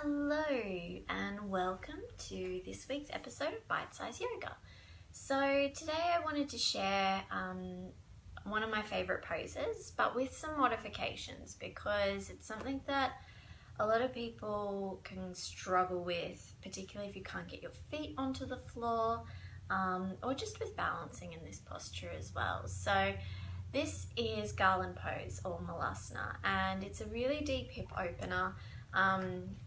Hello and welcome to this week's episode of Bite Size Yoga. So today I wanted to share one of my favorite poses, but with some modifications because it's something that a lot of people can struggle with, particularly if you can't get your feet onto the floor or just with balancing in this posture as well. So this is Garland pose or Malasana, and it's a really deep hip opener.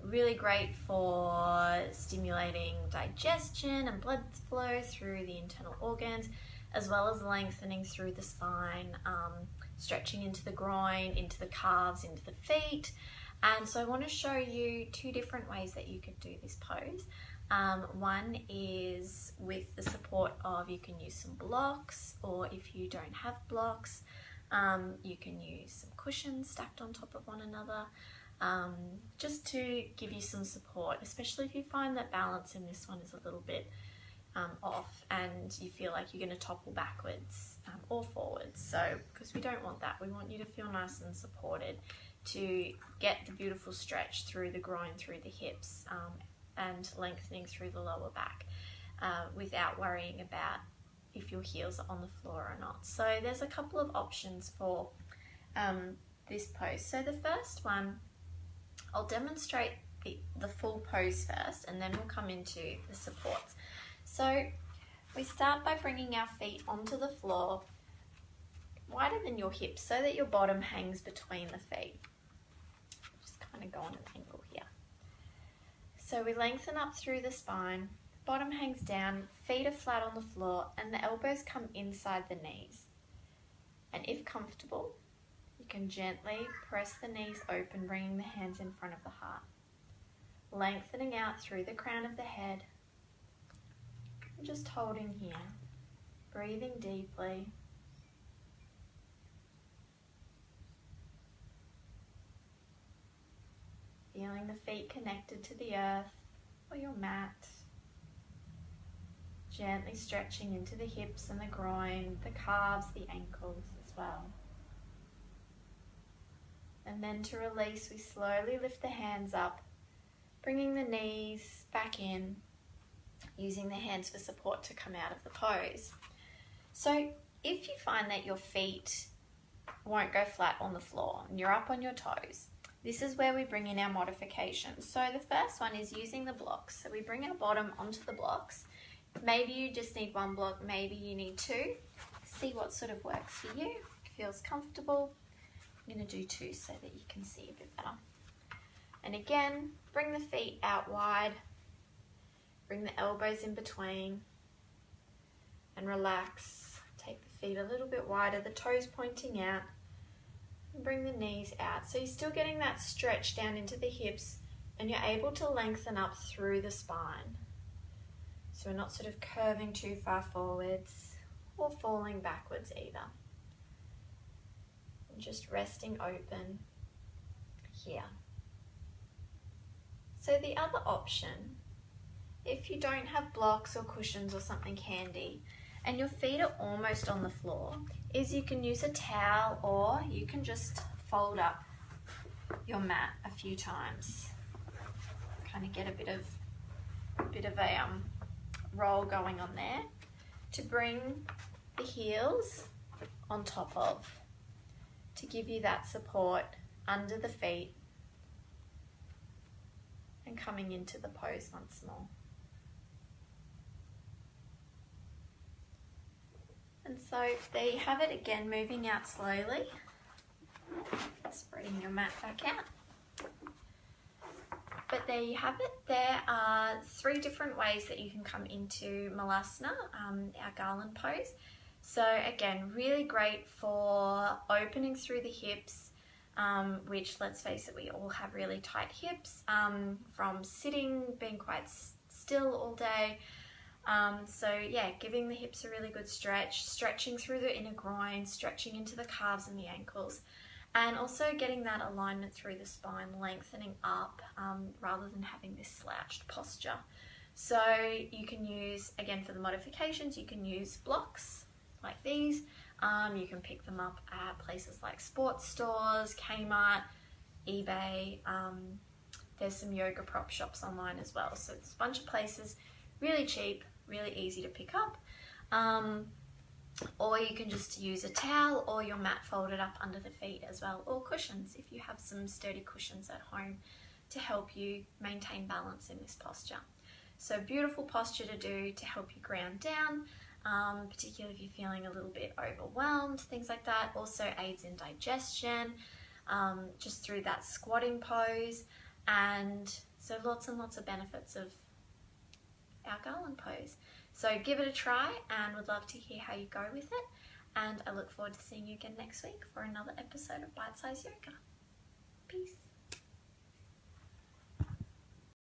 Really great for stimulating digestion and blood flow through the internal organs, as well as lengthening through the spine, stretching into the groin, into the calves, into the feet. And so I want to show you two different ways that you could do this pose. One is with the support of, you can use some blocks, or if you don't have blocks, you can use some cushions stacked on top of one another. Just to give you some support, especially if you find that balance in this one is a little bit off and you feel like you're going to topple backwards or forwards. So, because we don't want that, we want you to feel nice and supported to get the beautiful stretch through the groin, through the hips, and lengthening through the lower back without worrying about if your heels are on the floor or not. So there's a couple of options for this pose. So the first one, I'll demonstrate the full pose first, and then we'll come into the supports. So we start by bringing our feet onto the floor wider than your hips so that your bottom hangs between the feet. Just kind of go on an angle here. So we lengthen up through the spine, bottom hangs down, feet are flat on the floor, and the elbows come inside the knees. And if comfortable, you can gently press the knees open, bringing the hands in front of the heart. Lengthening out through the crown of the head. Just holding here. Breathing deeply. Feeling the feet connected to the earth or your mat. Gently stretching into the hips and the groin, the calves, the ankles as well. And then to release, we slowly lift the hands up, bringing the knees back in, using the hands for support to come out of the pose. So if you find that your feet won't go flat on the floor and you're up on your toes, this is where we bring in our modifications. So the first one is using the blocks. So we bring our bottom onto the blocks. Maybe you just need one block, maybe you need two. See what sort of works for you, feels comfortable. I'm going to do two so that you can see a bit better. And again, bring the feet out wide, bring the elbows in between, and relax. Take the feet a little bit wider, the toes pointing out, and bring the knees out. So you're still getting that stretch down into the hips, and you're able to lengthen up through the spine. So we're not sort of curving too far forwards or falling backwards either. Just resting open here. So the other option, if you don't have blocks or cushions or something handy and your feet are almost on the floor, is you can use a towel, or you can just fold up your mat a few times. Kind of get a bit of a roll going on there to bring the heels on top of, to give you that support under the feet and coming into the pose once more. And so there you have it again, moving out slowly, spreading your mat back out. But there you have it. There are three different ways that you can come into Malasana, our Garland pose. So again, really great for opening through the hips, which, let's face it, we all have really tight hips from sitting, being quite still all day. So yeah, giving the hips a really good stretch, stretching through the inner groin, stretching into the calves and the ankles, and also getting that alignment through the spine, lengthening up rather than having this slouched posture. So you can use, again, for the modifications, you can use blocks like these. You can pick them up at places like sports stores, Kmart, eBay, there's some yoga prop shops online as well. So there's a bunch of places, really cheap, really easy to pick up. Or you can just use a towel or your mat folded up under the feet as well, or cushions if you have some sturdy cushions at home to help you maintain balance in this posture. So beautiful posture to do to help you ground down, particularly if you're feeling a little bit overwhelmed, things like that. Also aids in digestion, just through that squatting pose. And so lots and lots of benefits of our Garland pose. So give it a try, and would love to hear how you go with it. And I look forward to seeing you again next week for another episode of Bite Size Yoga. Peace.